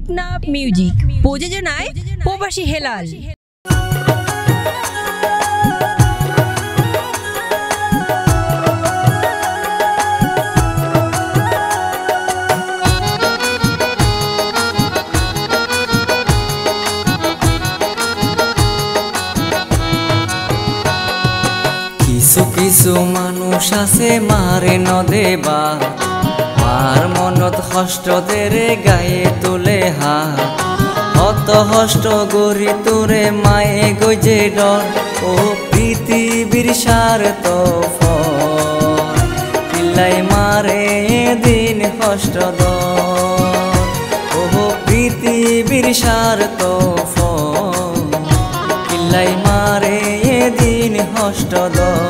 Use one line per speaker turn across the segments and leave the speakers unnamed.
Teknaf music প্রযোজনায় প্রবাসী হেলাল।
কিছু কিছু মানুষ আছে মারে নদেবা, মার মনত কষ্ট দেরে গায়ে তোলে হাত। অত কষ্ট গরি তোরে মায়ে গজে ডর, ও পৃথিবীর স্বার্থ ফল কিল্লাই মারে দিন কষ্ট দর। ও পৃথিবীর স্বার্থ ফল কিল্লাই মারে দিন কষ্ট দর।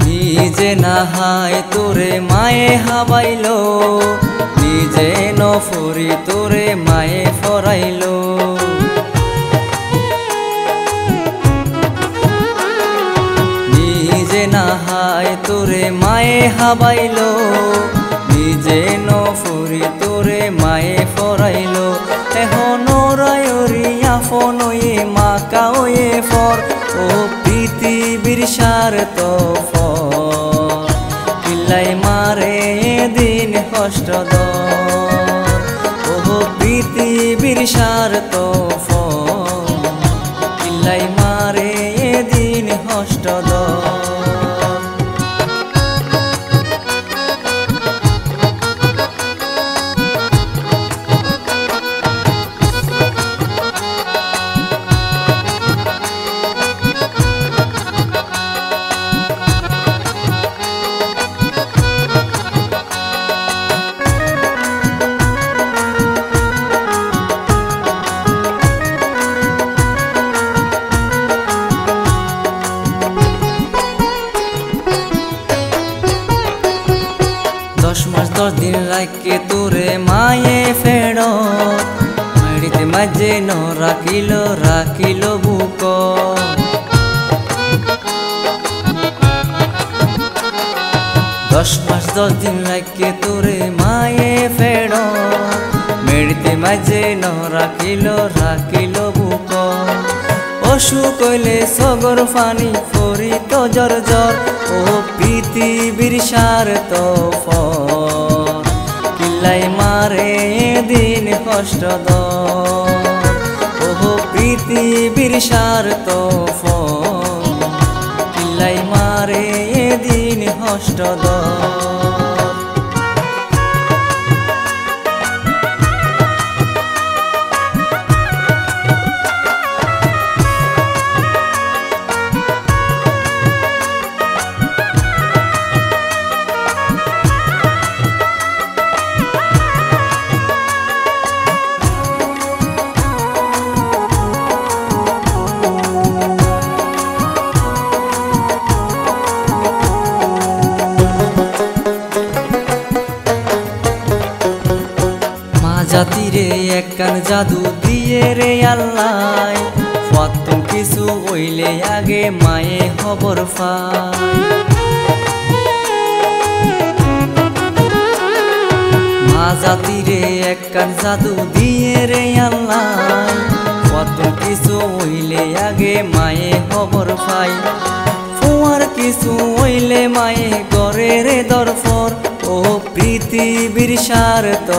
নিজে নাহায় তোরে মায়ে হাবাইলো, নিজে নফরি তোরে মায়ে ফরাইলো। নিজে নাহায় তোরে মায়ে হাবাইলো, নিজে নফরি তোরে মায়ে ফরাইলো। এখন রায়রি আফন ওয়ে মাকা ওয়ে ফর, ও পৃথিবীর স্বার্থ ফল কিল্লাই মারে দিন কষ্ট দর। ও পৃথিবীর স্বার্থ ফল কিল্লাই মারে দিন কষ্ট দর। দশ মাস 10 দিন রাখে তোরে মায়ে ফেড়, মাড়িতে মাঝে ন রাখিল বুক। 10 মাস 10 দিন রাখে তোরে মায়ে ফেড়, মেড়িতে মাঝে ন রাখিল বুক। অসুখ হইলে সগর ফানি ফরি তো জর জর, ও পৃথিবীর স্বার্থ ফল কিল্লাই মারে দিন কষ্ট দর। ও পৃথিবীর স্বার্থ ফল কিল্লাই মারে দিন কষ্ট দর। জাতিরে একখান জাদু দিয়ে রে আল্লাহ, প্রথম কিছু হইলে আগে মায়ে খবর পায়। মা জাতিরে একখান জাদু দিয়ে রে আল্লাহ, প্রথম কিছু হইলে আগে মায়ে খবর পায়। ফুয়ার কিছু হইলে মায়ে করে রে দরফর, ও পৃথিবীর স্বার্থ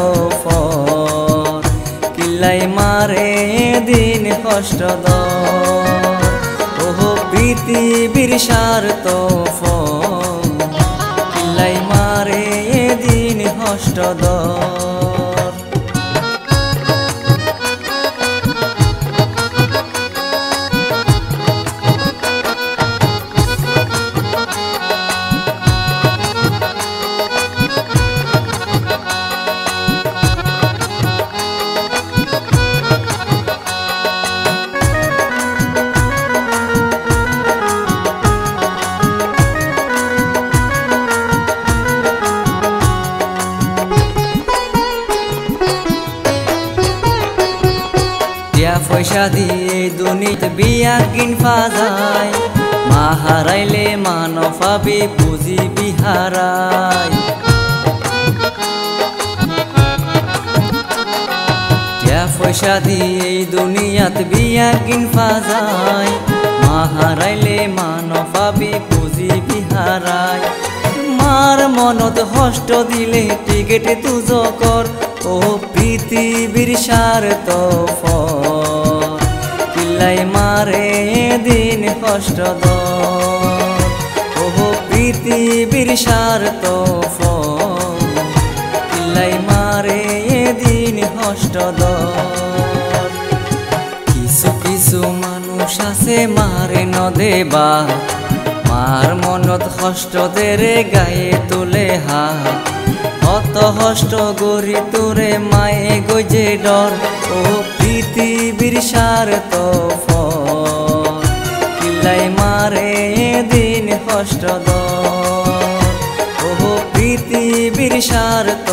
ফল কিল্লাই মারে দিন কষ্ট দর। ও পৃথিবীর স্বার্থ ফল কিল্লাই মারে দিন কষ্ট দর। পয়সা দিয়ে দুনিয়াতে বিয়া কিনফা যায়, মা হারাইলে মান পাবি পুঁজি বিহারায়। পয়সা দিয়ে দুনিয়াত বিয়া কিনফা যায়, মা হারাইলে মান পাবি পুঁজি বিহারায়। মার মনত কষ্ট দিলে টিকেট তুজ কর, ও পৃথিবীর স্বার্থ কিল্লাই মারে দিন কষ্ট দর, ও পৃথিবীর স্বার্থ কিল্লাই মারে দিন কষ্ট দর। কিছু কিছু মানুষ আছে মারে নদেবা, মার মনত কষ্ট দেরে গায়ে তুলে হাত, অত কষ্ট গরি তোরে মায়ে গজে ডর, ও পৃথিবীর স্বার্থ কিল্লাই মারে দিন কষ্ট দর, ও পৃথিবীর স্বার্থ